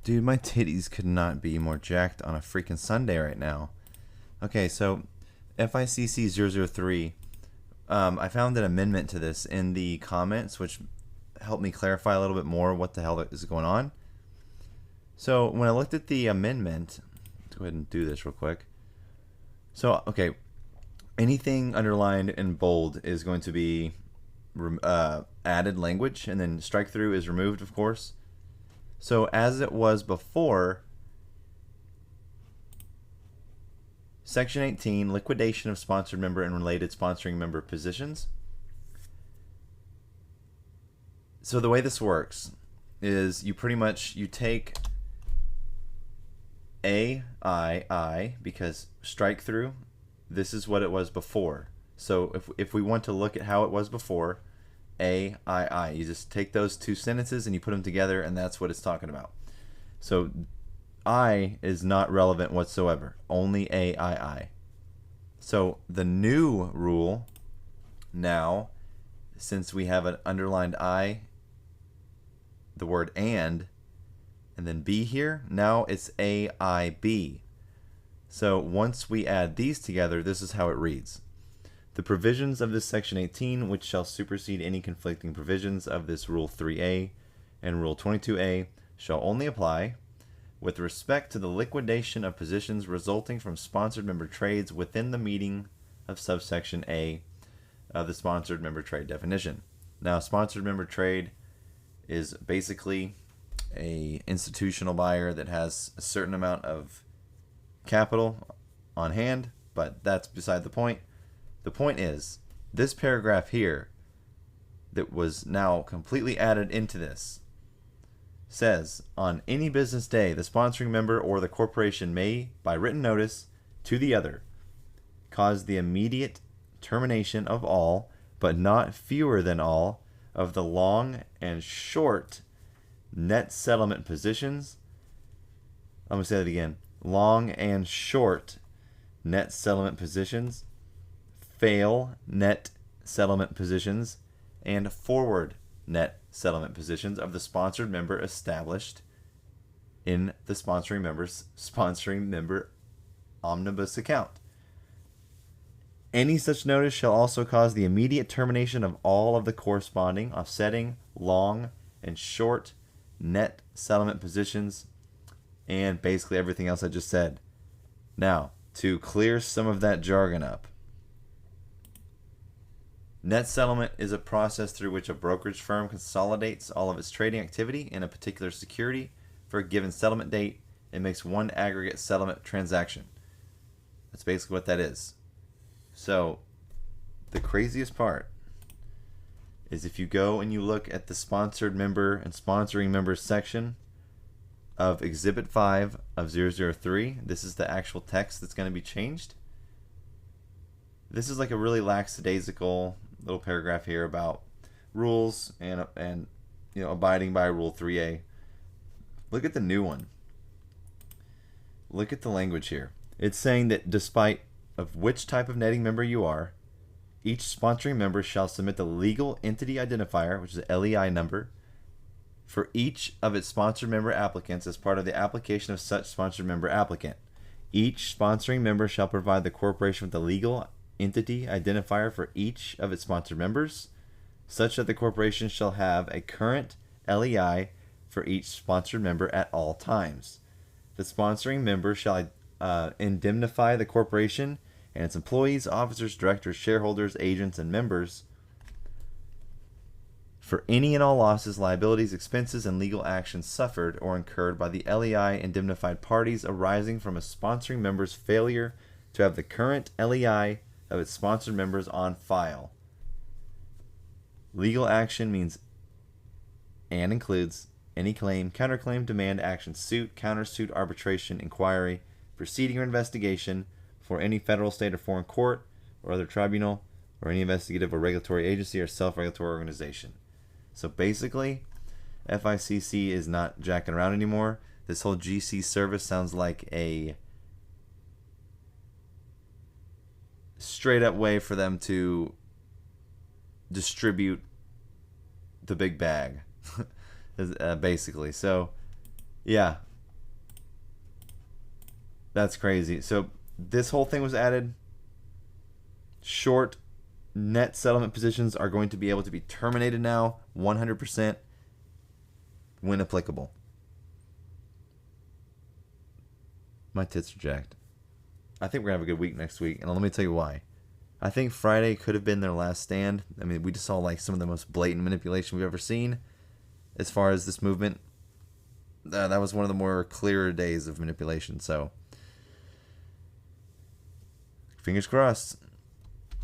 Dude, my titties could not be more jacked on a freaking Sunday right now. Okay, so FICC 003, I found an amendment to this in the comments, which helped me clarify a little bit more what the hell is going on. So when I looked at the amendment, let's go ahead and do this real quick. So, okay, anything underlined in bold is going to be added language, and then strike through is removed, of course. So as it was before, Section 18, liquidation of sponsored member and related sponsoring member positions. So the way this works is you pretty much, you take I, because strike through, this is what it was before. So if we want to look at how it was before, I, you just take those two sentences and you put them together, and that's what it's talking about. So I is not relevant whatsoever, only I. So the new rule now, since we have an underlined I, the word and then B here, now it's AIB. So once we add these together, this is how it reads. The provisions of this Section 18, which shall supersede any conflicting provisions of this Rule 3A and Rule 22A, shall only apply with respect to the liquidation of positions resulting from sponsored member trades within the meaning of subsection A of the sponsored member trade definition. Now, sponsored member trade is basically a institutional buyer that has a certain amount of capital on hand, but that's beside the point. The point is, this paragraph here that was now completely added into this says, on any business day, the sponsoring member or the corporation may, by written notice to the other, cause the immediate termination of all, but not fewer than all, of the long and short net settlement positions. I'm going to say that again. Long and short net settlement positions, fail net settlement positions, and forward net settlement positions of the sponsored member established in the sponsoring member omnibus account. Any such notice shall also cause the immediate termination of all of the corresponding offsetting long and short net settlement positions, and basically everything else I just said. Now, to clear some of that jargon up, net settlement is a process through which a brokerage firm consolidates all of its trading activity in a particular security for a given settlement date and makes one aggregate settlement transaction. That's basically what that is. So, the craziest part is if you go and you look at the sponsored member and sponsoring members section of Exhibit 5 of 003, this is the actual text that's going to be changed. This is like a really lackadaisical little paragraph here about rules and abiding by Rule 3A. Look at the new one. Look at the language here. It's saying that despite of which type of netting member you are, each sponsoring member shall submit the legal entity identifier, which is the LEI number, for each of its sponsored member applicants as part of the application of such sponsored member applicant. Each sponsoring member shall provide the corporation with the legal entity identifier for each of its sponsored members, such that the corporation shall have a current LEI for each sponsored member at all times. The sponsoring member shall indemnify the corporation and its employees, officers, directors, shareholders, agents, and members for any and all losses, liabilities, expenses, and legal actions suffered or incurred by the LEI indemnified parties arising from a sponsoring member's failure to have the current LEI of its sponsored members on file. Legal action means and includes any claim, counterclaim, demand, action, suit, countersuit, arbitration, inquiry, proceeding, or investigation for any federal, state, or foreign court or other tribunal or any investigative or regulatory agency or self-regulatory organization. So basically, FICC is not jacking around anymore. This whole GC service sounds like a straight up way for them to distribute the big bag, basically. So, yeah, That's crazy. So this whole thing was added. Short net settlement positions are going to be able to be terminated now 100% when applicable. My tits are jacked. I think we're going to have a good week next week, and let me tell you why. I think Friday could have been their last stand. I mean, we just saw like some of the most blatant manipulation we've ever seen as far as this movement. That was one of the more clearer days of manipulation, so fingers crossed.